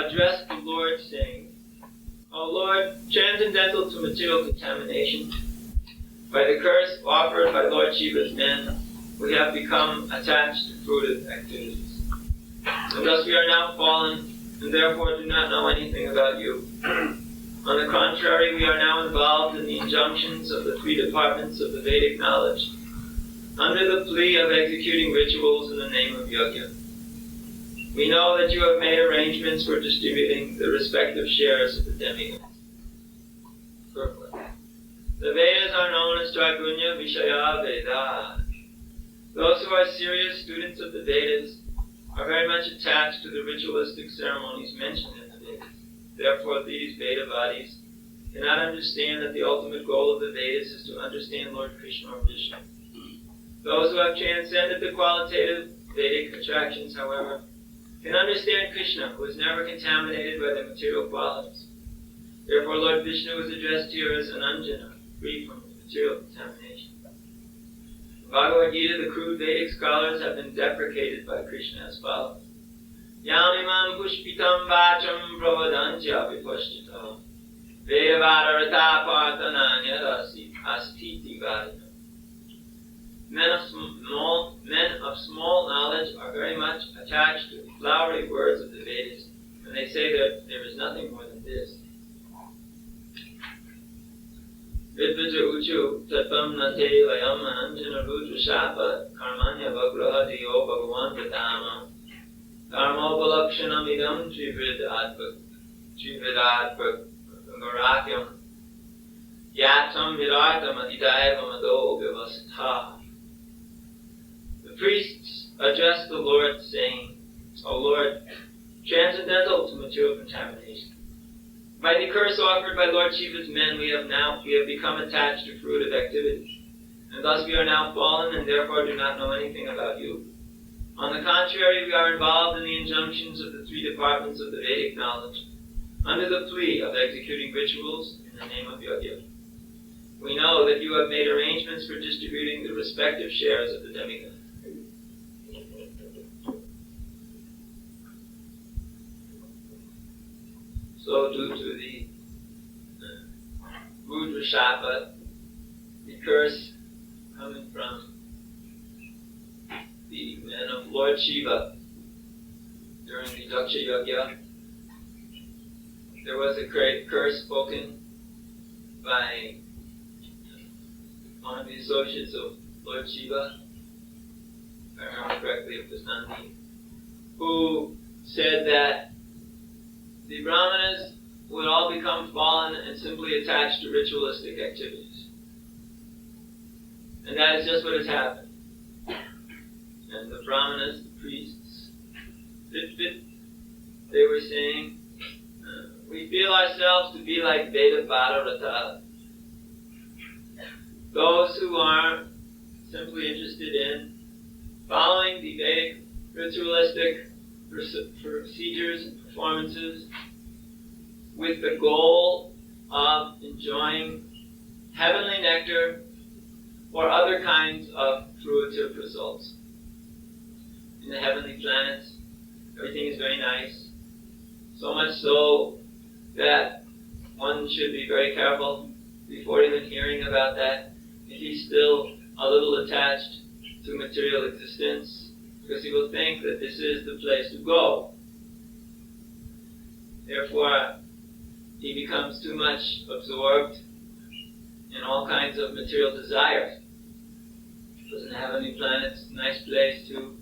addressed the Lord, saying, O Lord, transcendental to material contamination, by the curse offered by Lord Shiva's men, we have become attached to fruitive activities. And thus we are now fallen, and therefore do not know anything about you. On the contrary, we are now involved in the injunctions of the three departments of the Vedic knowledge, under the plea of executing rituals in the name of Yajna. We know that you have made arrangements for distributing the respective shares of the demigods. Purport. The Vedas are known as Traigunya Vishaya Veda. Those who are serious students of the Vedas are very much attached to the ritualistic ceremonies mentioned in the Vedas. Therefore, these Vedavadis cannot understand that the ultimate goal of the Vedas is to understand Lord Krishna or Vishnu. Those who have transcended the qualitative Vedic attractions, however, can understand Krishna, who is never contaminated by the material qualities. Therefore, Lord Vishnu is addressed here as Ananjana, free from material contamination. In Bhagavad Gita, the crude Vedic scholars have been deprecated by Krishna as follows. Yanimam pushpitam vacham pravadantya vipushchita vedavadarata parthananya astiti vadina. Men of small knowledge are very much attached to the flowery words of the Vedas, and they say that there is nothing more than this. Vidvija uchu tatvam nate layam ananjana rudra shapa karmanya vagraha diyo bhagavan pratama karmopalakshanam idam trividat marakyam yatam virartam adidaivam ado vyavastha. The priests addressed the Lord, saying, O Lord, transcendental to material contamination, by the curse offered by Lord Shiva's men, we have become attached to fruitive activities, and thus we are now fallen, and therefore do not know anything about you. On the contrary, we are involved in the injunctions of the three departments of the Vedic knowledge, under the plea of executing rituals in the name of Yajna. We know that you have made arrangements for distributing the respective shares of the demigods. So due to the Rudra Shapa, the curse coming from the men of Lord Shiva during the Daksha Yajna, there was a great curse spoken by one of the associates of Lord Shiva, if I remember correctly, it was Nandi, who said that the Brahmanas would all become fallen and simply attached to ritualistic activities. And that is just what has happened. And the Brahmanas, the priests, they were saying, we feel ourselves to be like Veda Bhadarata. Those who are simply interested in following the Vedic ritualistic procedures and performances with the goal of enjoying heavenly nectar or other kinds of fruitive results. In the heavenly planets, everything is very nice, so much so that one should be very careful before even hearing about that if he's still a little attached to material existence, because he will think that this is the place to go. Therefore, he becomes too much absorbed in all kinds of material desires. Because in the heavenly planets, it's a nice place to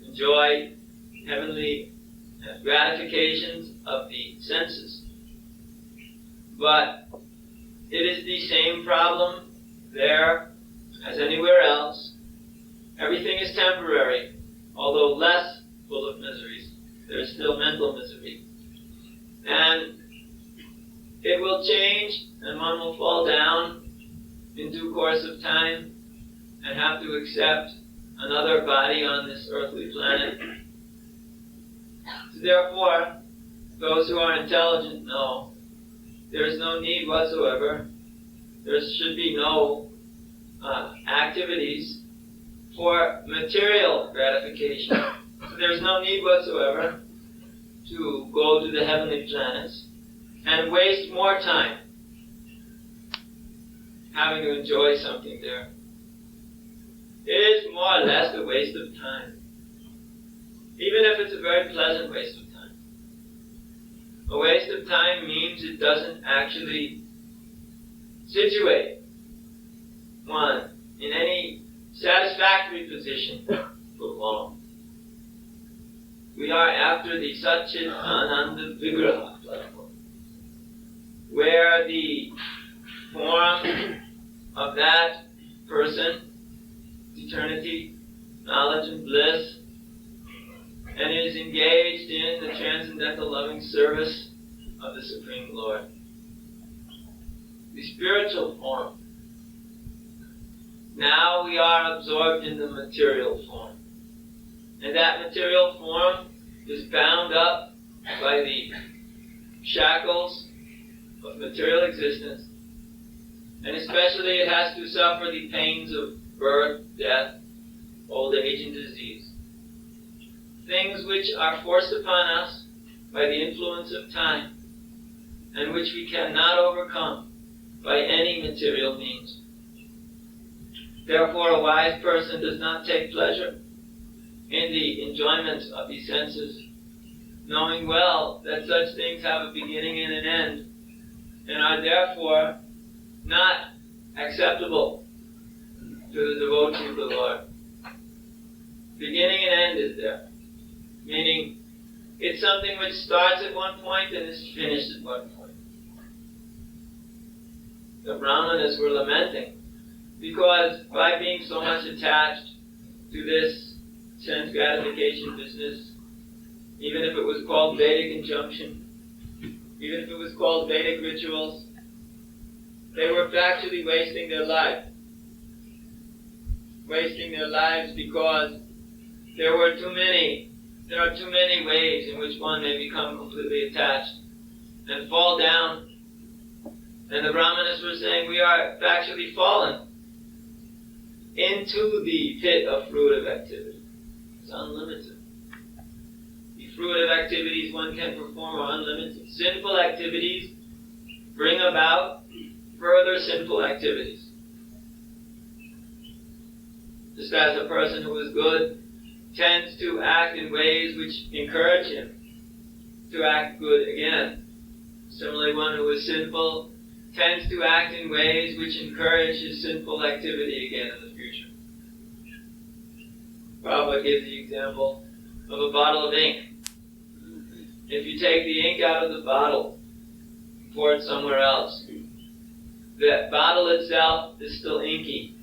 enjoy heavenly gratifications of the senses. But it is the same problem there as anywhere else. Everything is temporary, although less full of miseries. There is still mental misery. And it will change, and one will fall down in due course of time and have to accept another body on this earthly planet. So therefore, those who are intelligent know there is no need whatsoever. There should be no activities for material gratification. So there's no need whatsoever to go to the heavenly planets and waste more time having to enjoy something there. It is more or less a waste of time, even if it's a very pleasant waste of time. A waste of time means it doesn't actually situate one in any satisfactory position for long. We are after the Satchit Ananda Vigraha platform, where the form of that person, eternity, knowledge and bliss, and is engaged in the transcendental loving service of the Supreme Lord. The spiritual form. Now we are absorbed in the material form. And that material form is bound up by the shackles of material existence. And especially it has to suffer the pains of birth, death, old age, and disease. Things which are forced upon us by the influence of time, and which we cannot overcome by any material means. Therefore, a wise person does not take pleasure in the enjoyment of the senses, knowing well that such things have a beginning and an end, and are therefore not acceptable to the devotee of the Lord. Beginning and end is there, meaning it's something which starts at one point and is finished at one point. The Brahmanas were lamenting because by being so much attached to this sense gratification business, even if it was called Vedic injunction, even if it was called Vedic rituals, they were actually wasting their life. Wasting their lives because there are too many ways in which one may become completely attached and fall down. And the Brahmanas were saying we are actually fallen into the pit of fruitive activity. It's unlimited. The fruitive activities one can perform are unlimited. Sinful activities bring about further sinful activities. Just as a person who is good tends to act in ways which encourage him to act good again. Similarly, one who is sinful tends to act in ways which encourage his sinful activity again in the future. Prabhupada gives the example of a bottle of ink. If you take the ink out of the bottle and pour it somewhere else, that bottle itself is still inky.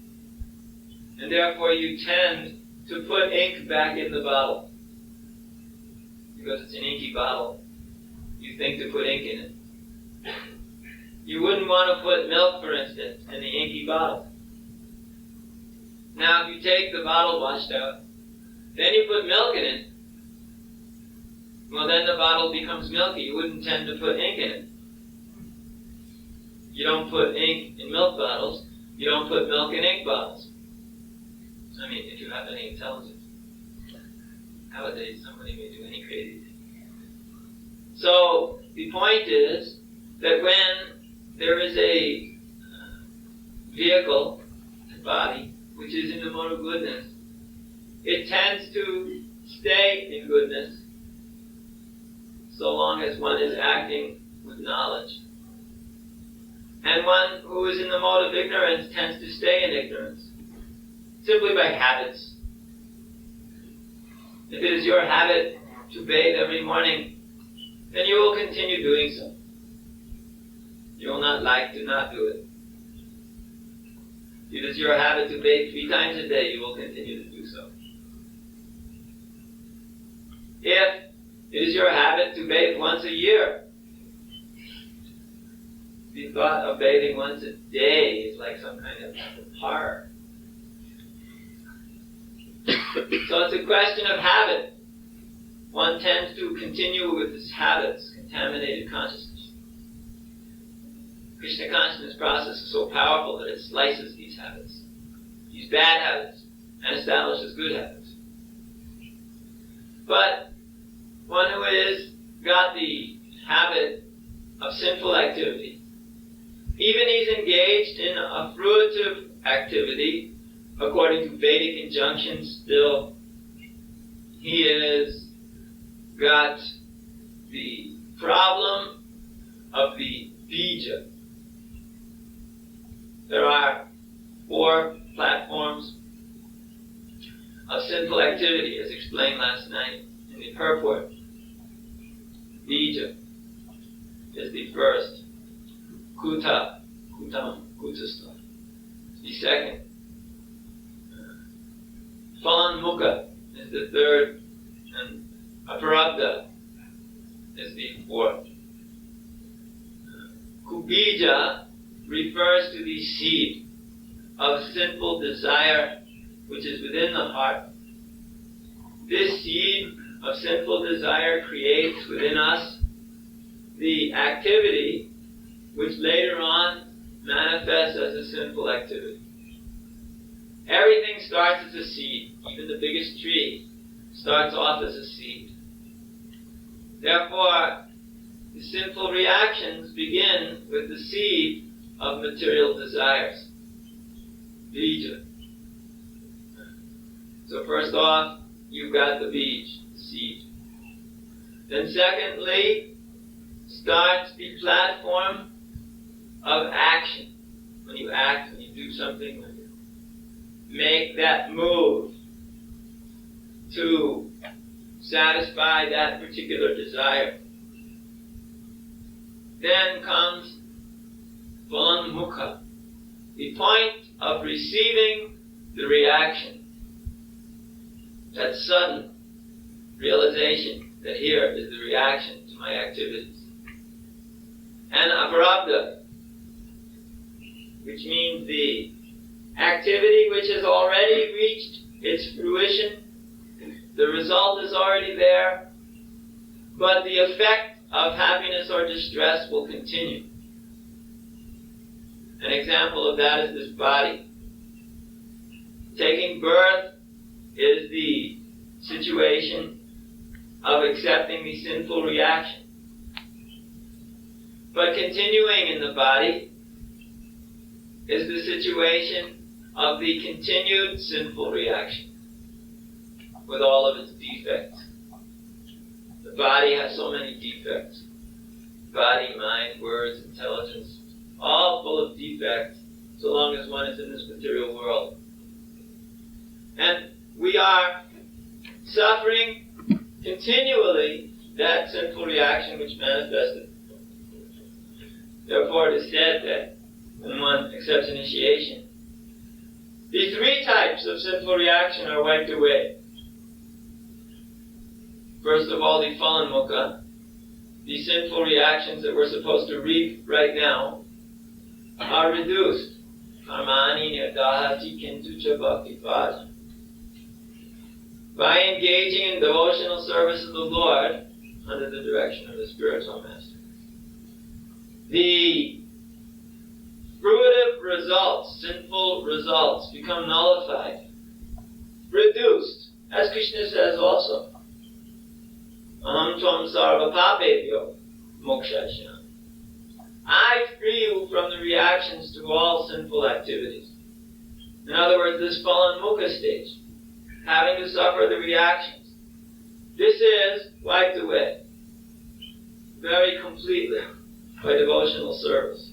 And therefore you tend to put ink back in the bottle. Because it's an inky bottle, you think to put ink in it. You wouldn't want to put milk, for instance, in the inky bottle. Now if you take the bottle washed out, then you put milk in it, well then the bottle becomes milky. You wouldn't tend to put ink in it. You don't put ink in milk bottles. You don't put milk in ink bottles. I mean, if you have any intelligence. Nowadays, somebody may do any crazy thing. So, the point is that when there is a vehicle, a body, which is in the mode of goodness, it tends to stay in goodness so long as one is acting with knowledge. And one who is in the mode of ignorance tends to stay in ignorance, simply by habits. If it is your habit to bathe every morning, then you will continue doing so. You will not like to not do it. If it is your habit to bathe 3 times a day, you will continue to do so. If it is your habit to bathe once a year, the thought of bathing once a day is like some kind of horror. So it's a question of habit. One tends to continue with his habits, contaminated consciousness. Krishna consciousness process is so powerful that it slices these habits, these bad habits, and establishes good habits. But one who is got the habit of sinful activity, even he's engaged in a fruitive activity, according to Vedic injunctions, still he has got the problem of the bija. There are 4 platforms of sinful activity, as explained last night in the purport. Bija is the first. Kutastha. The second. Phalanmukha is the third. And abruptly is the fourth. Kubija refers to the seed of sinful desire which is within the heart. This seed of sinful desire creates within us the activity which later on manifests as a sinful activity. Everything starts as a seed. Even the biggest tree starts off as a seed. Therefore, the sinful reactions begin with the seed of material desires. Bija. So first off, you've got the bij, the seed. Then secondly, starts the platform of action. When you act, when you do something, when you make that move to satisfy that particular desire. Then comes Phalanmukha, the point of receiving the reaction. That sudden realization that here is the reaction to my activities. And abruptly, which means the activity which has already reached its fruition. The result is already there, but the effect of happiness or distress will continue. An example of that is this body. Taking birth is the situation of accepting the sinful reaction. But continuing in the body is the situation of the continued sinful reaction with all of its defects. The body has so many defects. Body, mind, words, intelligence, all full of defects so long as one is in this material world. And we are suffering continually that sinful reaction which manifested. Therefore it is said that when one accepts initiation, the 3 types of sinful reaction are wiped away. First of all, the Phalanmukha, the sinful reactions that we're supposed to reap right now, are reduced. Karmani nirdahati kintu cha bhaktipada. By engaging in devotional service of the Lord under the direction of the spiritual master. The fruitive results, sinful results, become nullified, reduced, as Krishna says also. Aham tvam sarva papebhyo mokshasya. I free you from the reactions to all sinful activities. In other words, this Phalanmukha stage, having to suffer the reactions, this is wiped away very completely by devotional service.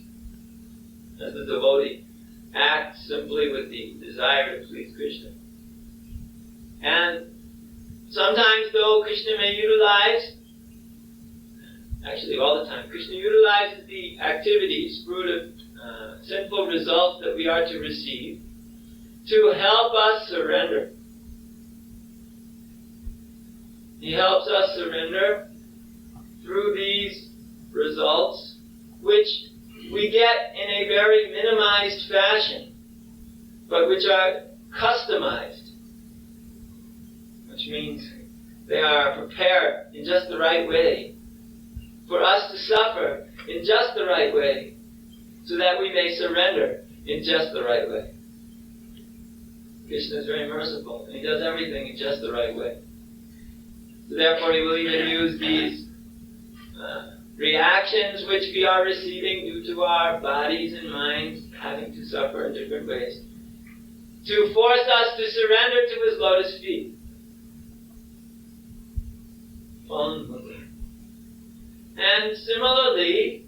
As the devotee acts simply with the desire to please Krishna. And sometimes though Krishna may utilize, actually all the time, Krishna utilizes the activities, fruitive, sinful results that we are to receive to help us surrender. He helps us surrender through these results, which we get in a very minimized fashion, but which are customized, which means they are prepared in just the right way for us to suffer in just the right way, so that we may surrender in just the right way. Krishna is very merciful, and He does everything in just the right way. So therefore He will even use these reactions which we are receiving due to our bodies and minds having to suffer in different ways, to force us to surrender to His lotus feet. And similarly,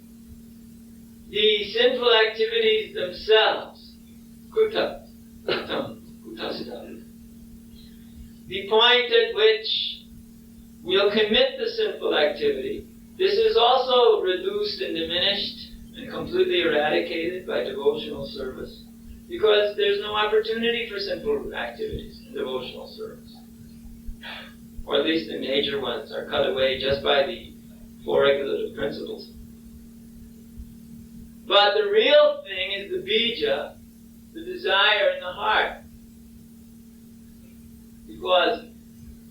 the sinful activities themselves, the point at which we'll commit the sinful activity, this is also reduced and diminished and completely eradicated by devotional service, because there's no opportunity for sinful activities in devotional service. Or at least the major ones are cut away just by the four regulative principles. But the real thing is the bija, the desire in the heart. Because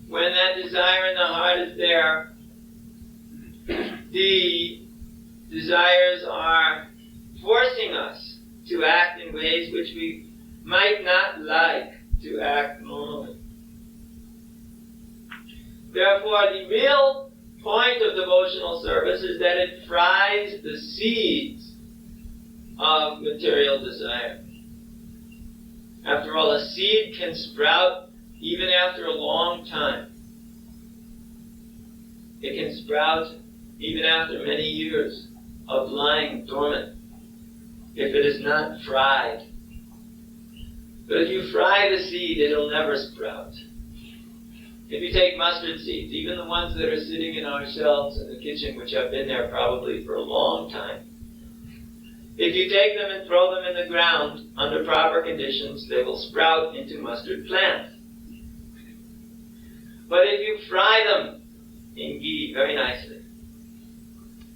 when that desire in the heart is there, the desires are forcing us to act in ways which we might not like to act normally. Therefore, the real point of devotional service is that it fries the seeds of material desire. After all, a seed can sprout even after a long time. It can sprout even after many years of lying dormant, if it is not fried. But if you fry the seed, it'll never sprout. If you take mustard seeds, even the ones that are sitting in our shelves in the kitchen, which have been there probably for a long time, if you take them and throw them in the ground under proper conditions, they will sprout into mustard plants. But if you fry them in ghee very nicely,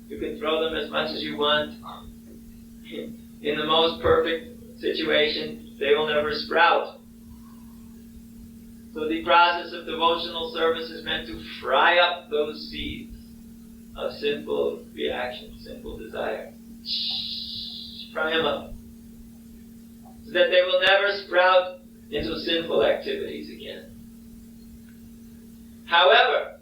you can throw them as much as you want. In the most perfect situation, they will never sprout. So the process of devotional service is meant to fry up those seeds of sinful reaction, sinful desire. Fry them up, so that they will never sprout into sinful activities again. However,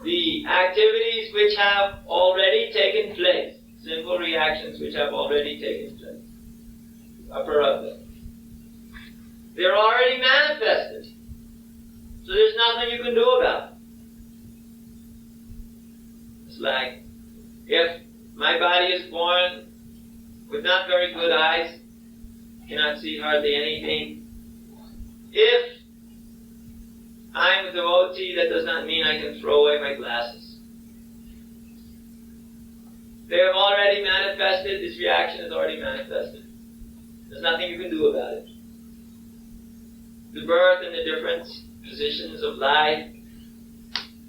the activities which have already taken place, sinful reactions which have already taken place, abruptly, they're already manifested. So there's nothing you can do about it. It's like if my body is born with not very good eyes, cannot see hardly anything. If I'm a devotee, that does not mean I can throw away my glasses. They have already manifested, this reaction is already manifested. There's nothing you can do about it. The birth and the different positions of life,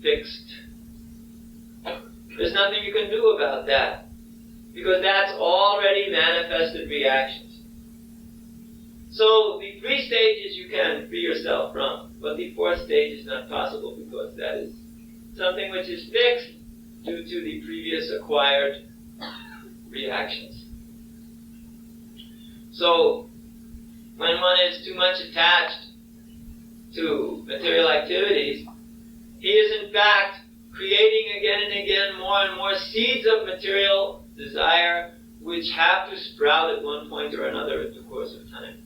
fixed. There's nothing you can do about that, because that's already manifested reactions. So the 3 stages you can free yourself from, but the 4th stage is not possible, because that is something which is fixed due to the previous acquired reactions. So when one is too much attached to material activities, he is in fact creating again and again more and more seeds of material desire, which have to sprout at one point or another in the course of time.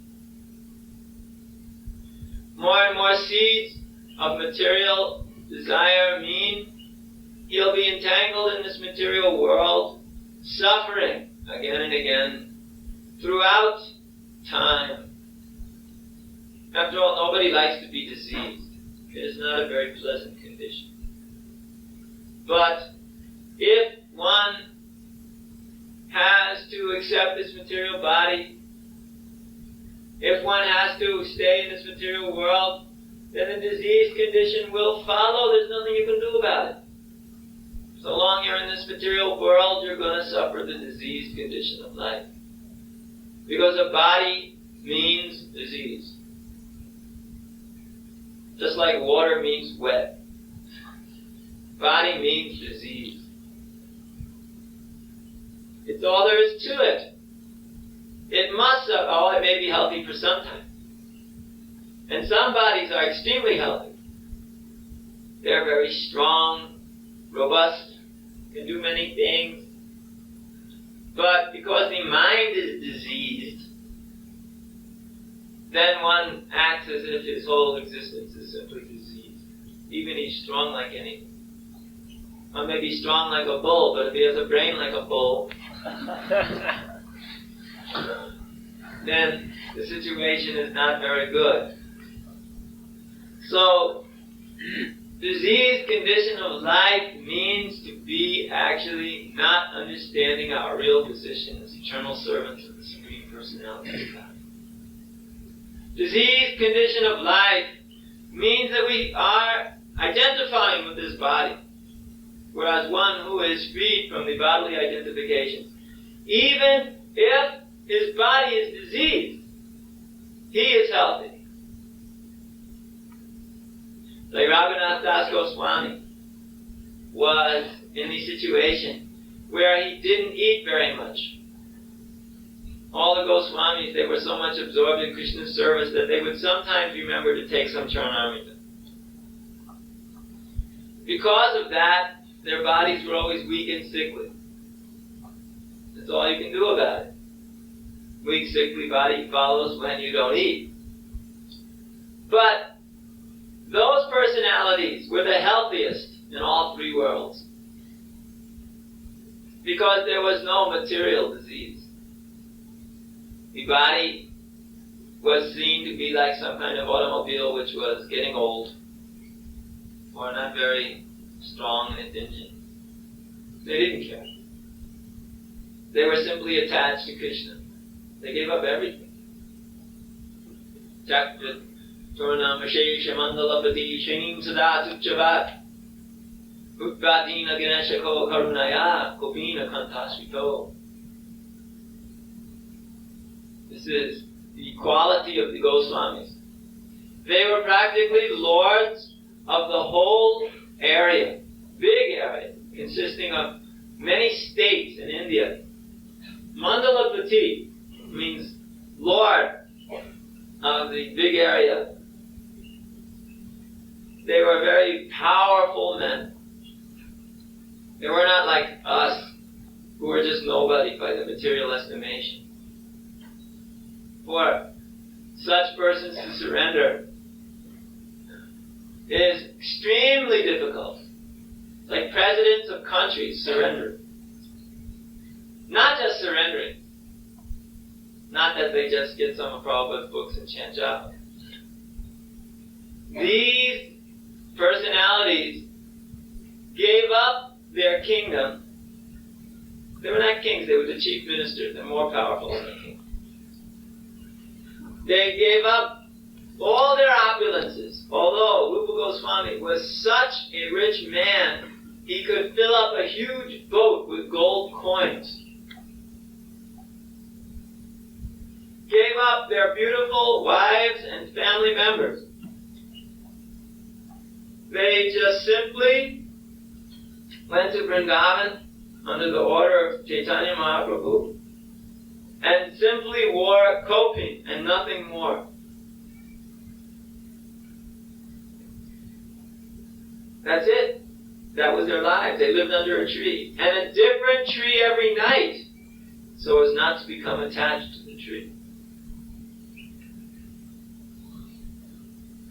More and more seeds of material desire mean he'll be entangled in this material world, suffering again and again throughout time. After all, nobody likes to be diseased. It is not a very pleasant condition. But if one has to accept this material body, if one has to stay in this material world, then the disease condition will follow. There's nothing you can do about it. So long you're in this material world, you're going to suffer the disease condition of life. Because a body means disease. Just like water means wet. Body means disease. It's all there is to it. It must, it may be healthy for some time. And some bodies are extremely healthy. They're very strong, robust, can do many things. But because the mind is diseased, then one acts as if his whole existence is simply diseased. Even he's strong like anything. One may be strong like a bull, but if he has a brain like a bull, then the situation is not very good. So, diseased condition of life means to be actually not understanding our real position as eternal servants of the Supreme Personality of God. Diseased condition of life means that we are identifying with this body, whereas one who is freed from the bodily identification, even if his body is diseased, he is healthy. Like Raghunath Das Goswami was in the situation where he didn't eat very much. All the Goswamis, they were so much absorbed in Krishna's service that they would sometimes remember to take some Charanamrita. Because of that, their bodies were always weak and sickly. That's all you can do about it. Weak, sickly body follows when you don't eat. But those personalities were the healthiest in all three worlds because there was no material disease. The body was seen to be like some kind of automobile which was getting old or not very strong in its engine. They didn't care. They were simply attached to Krishna. They gave up everything. Tornamashesha Mandalapati Shanim Sada Tuchavat Utpatina Ganeshako Karunaya Kopina Kantasvito. This is the quality of the Goswamis. They were practically lords of the whole area, big area, consisting of many states in India. Mandalapati means lord of the big area. They were very powerful men. They were not like us, who were just nobody by the material estimation. For such persons to surrender is extremely difficult. It's like presidents of countries surrender. Not just surrendering. Not that they just get some of Prabhupada's books and chant japa. These personalities gave up their kingdom. They were not kings, they were the chief ministers. They're more powerful than the king. They gave up all their opulences. Although Rupa Goswami was such a rich man, he could fill up a huge boat with gold coins. Gave up their beautiful wives and family members. They just simply went to Vrindavan under the order of Chaitanya Mahaprabhu and simply wore kopin and nothing more. That's it. That was their lives. They lived under a tree. And a different tree every night, so as not to become attached to the tree.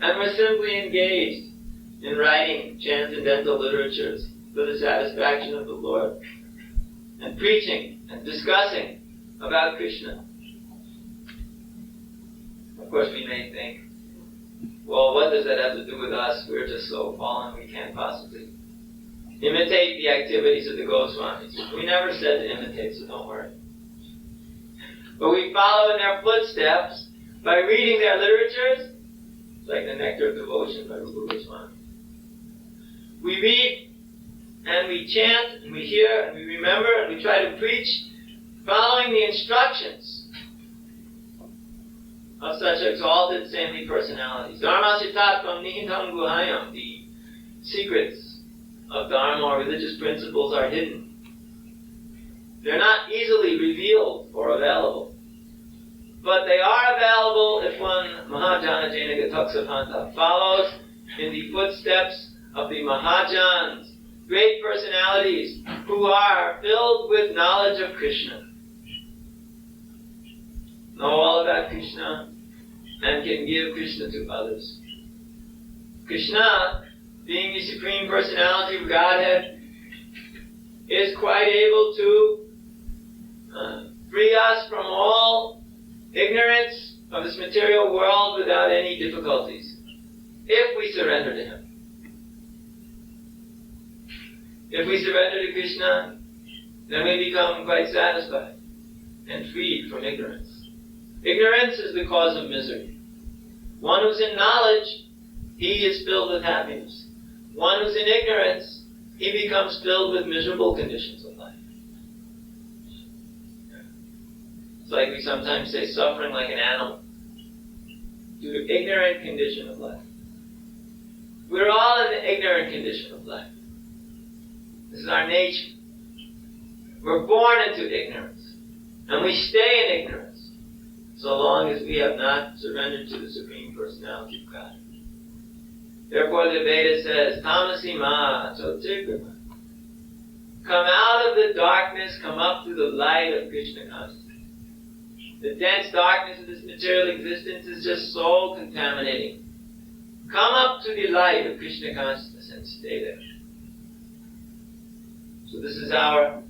And were simply engaged in writing transcendental literatures for the satisfaction of the Lord, and preaching and discussing about Krishna. Of course, we may think, well, what does that have to do with us? We're just so fallen, we can't possibly imitate the activities of the Goswamis. We never said to imitate, so don't worry. But we follow in their footsteps by reading their literatures, like the Nectar of Devotion by Rupa Goswami. We read, and we chant, and we hear, and we remember, and we try to preach, following the instructions of such exalted saintly personalities. Dharma sitatvam nihitam guhayam. The secrets of Dharma or religious principles are hidden. They're not easily revealed or available. But they are available if one Mahajana Jaina Gataksapanta follows in the footsteps of the Mahajans, great personalities personalities who are filled with knowledge of Krishna, know all about Krishna, and can give Krishna to others. Krishna, being the Supreme Personality of Godhead, is quite able to free us from all ignorance of this material world without any difficulties, if we surrender to Him. If we surrender to Krishna, then we become quite satisfied and freed from ignorance. Ignorance is the cause of misery. One who's in knowledge, he is filled with happiness. One who's in ignorance, he becomes filled with miserable conditions of life. It's like we sometimes say, suffering like an animal due to ignorant condition of life. We're all in the ignorant condition of life. This is our nature. We're born into ignorance, and we stay in ignorance so long as we have not surrendered to the Supreme Personality of God. Therefore the Veda says, Tamasi ma chotirgama. Come out of the darkness, come up to the light of Krishna consciousness. The dense darkness of this material existence is just soul contaminating. Come up to the light of Krishna consciousness and stay there. So this is our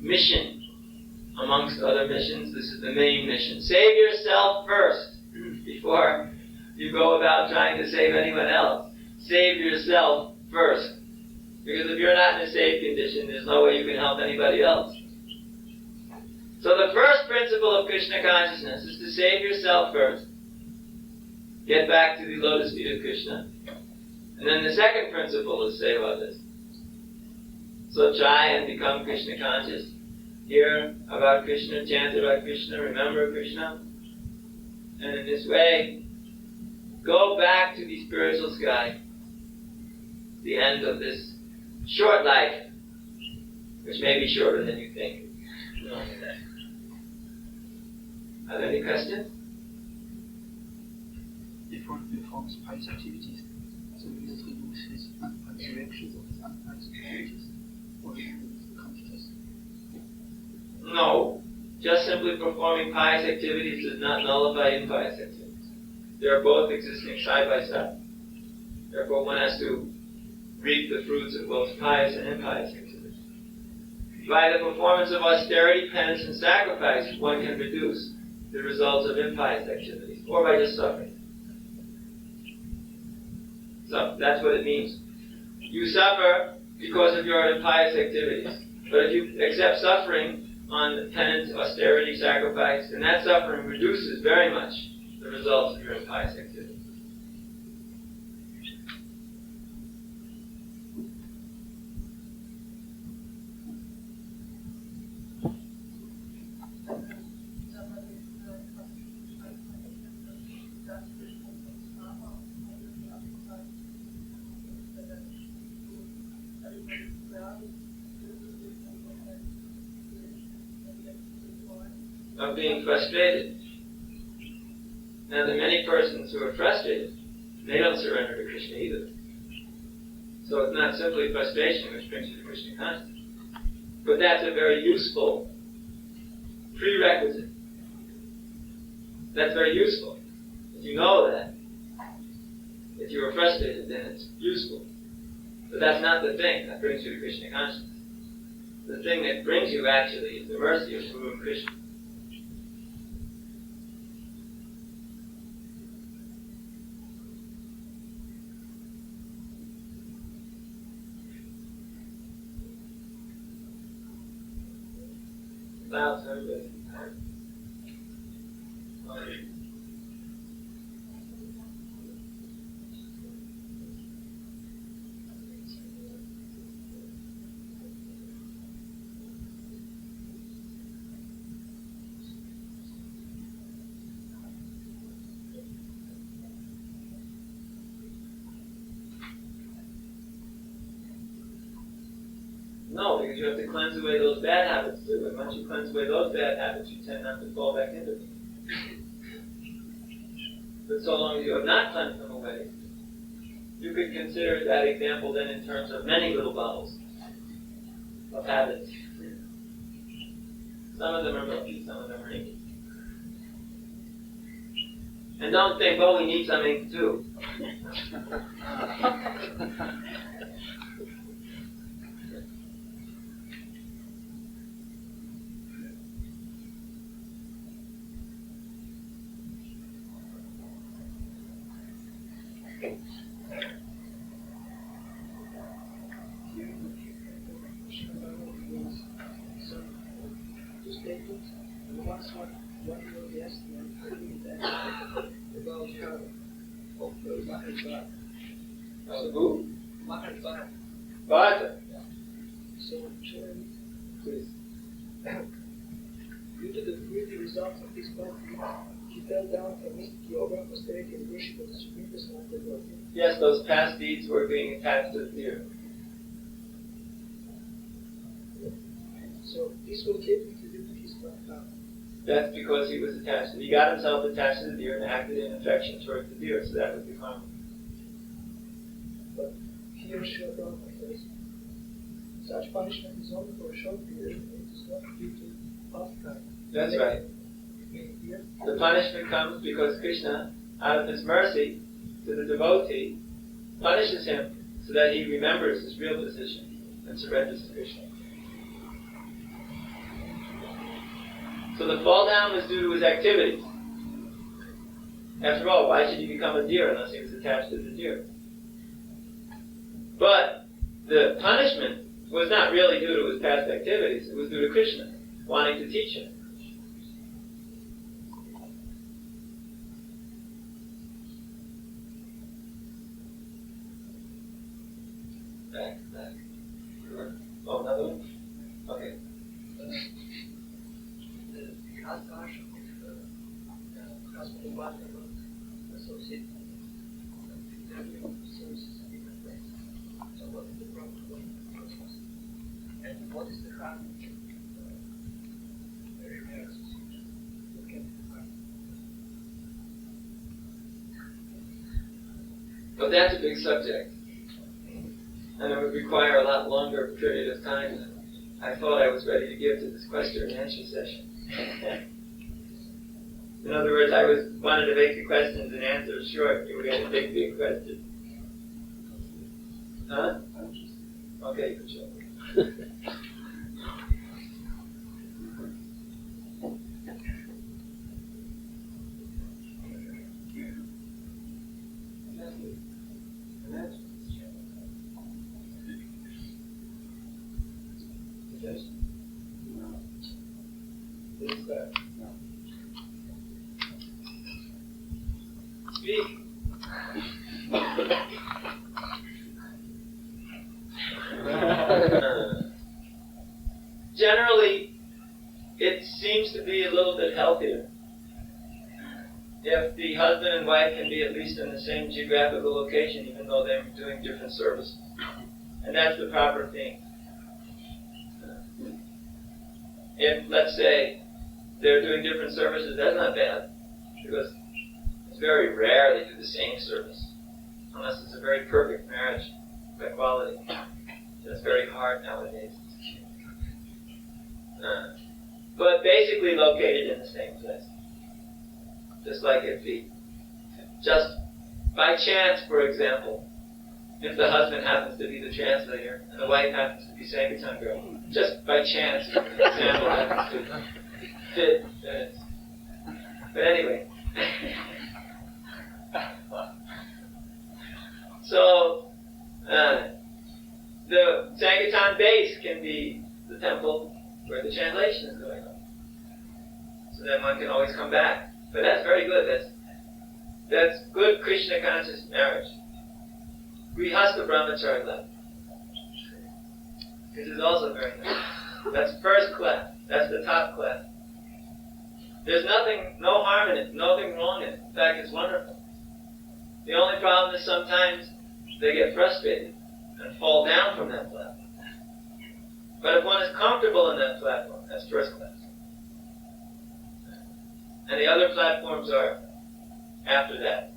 mission. Amongst other missions, this is the main mission. Save yourself first before you go about trying to save anyone else. Save yourself first. Because if you're not in a safe condition, there's no way you can help anybody else. So the first principle of Krishna consciousness is to save yourself first. Get back to the lotus feet of Krishna. And then the second principle is save others. So try and become Krishna conscious. Hear about Krishna, chant about Krishna, remember Krishna. And in this way, go back to the spiritual sky. The end of this short life, which may be shorter than you think. Are there any questions? Different performs pious activities, so he does reduce his unpious reactions of his unpious activities, or consciousness. No, just simply performing pious activities does not nullify impious activities. They are both existing side by side. Therefore, one has to reap the fruits of both pious and impious activities. By the performance of austerity, penance, and sacrifice, one can reduce the results of impious activities, or by just suffering. So that's what it means. You suffer because of your impious activities. But if you accept suffering on penance, austerity, sacrifice, then that suffering reduces very much the results of your impious activities. Of being frustrated. Now, there are many persons who are frustrated. They don't surrender to Krishna either. So it's not simply frustration which brings you to Krishna consciousness. But that's a very useful prerequisite. That's very useful. If you know that, if you are frustrated, then it's useful. But that's not the thing that brings you to Krishna consciousness. The thing that brings you actually is the mercy of Guru and Krishna. Clouds, everybody. No, because you have to cleanse away those bad habits too. And once you cleanse away those bad habits, you tend not to fall back into them. But so long as you have not cleansed them away, you could consider that example then in terms of many little bottles. of habits. Some of them are milky, some of them are inky. And don't think, oh, we need some ink too. Who? Bata. So, please. Due to the results of this conflict, he fell down from mystic yoga, austerity, and worship of the Supreme Personality of Godhead. Yes, those past deeds were being attached to the deer. So, this will keep him to do his path. That's because he was attached. He got himself attached to the deer and acted in affection towards the deer, so that would be harmful. But here Srila Prabhupada says, such punishment is only for a short period and it is not due to pastime. That's right. The punishment comes because Krishna, out of his mercy to the devotee, punishes him so that he remembers his real position and surrenders to Krishna. So the fall down was due to his activities. After all, why should he become a deer unless he was attached to the deer? But the punishment was not really due to his past activities. It was due to Krishna wanting to teach him. Back. Oh, another one? Okay. The last version of Hospital Butler was associated with services in different ways. So what is the problem with the process? And what is the harm of very rare association? What can be harm? But that's a big subject. And it would require a lot longer period of time than I thought I was ready to give to this question and answer session. In other words, I wanted to make the questions and answers short. You were going to take big questions. Huh? Okay, good job. Speak. Generally, it seems to be a little bit healthier if the husband and wife can be at least in the same geographical location, even though they're doing different services. And that's the proper thing. If, let's say, they're doing different services, that's not bad, because it's very rare they do the same service, unless it's a very perfect marriage by quality. That's very hard nowadays. But basically located in the same place. Just like if just by chance, for example, if the husband happens to be the translator and the wife happens to be Sankirtan girl, just by chance, the example happens to fit. But anyway. So, the Sankirtan base can be the temple where the translation is going on. So then one can always come back. But that's very good. That's good Krishna conscious marriage. Grihastha brahmachari life. This is also very nice. That's first class. That's the top class. There's no harm in it, nothing wrong in it. In fact, it's wonderful. The only problem is sometimes they get frustrated and fall down from that platform. But if one is comfortable in that platform, that's first class. And the other platforms are after that,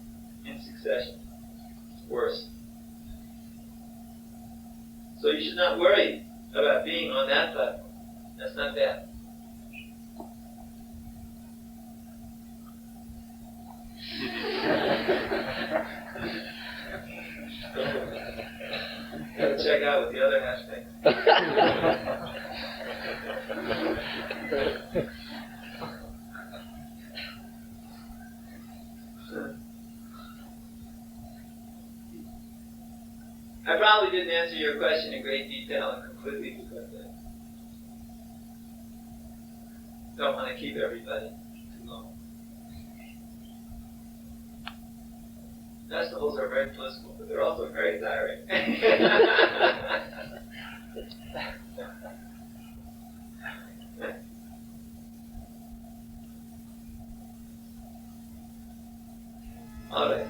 in succession. It's worse. So you should not worry about being on that platform. That's not bad. Gotta check out what the other half thinks. I probably didn't answer your question in great detail and completely because I don't want to keep everybody too long. Festivals are very blissful, but they're also very tiring. All right.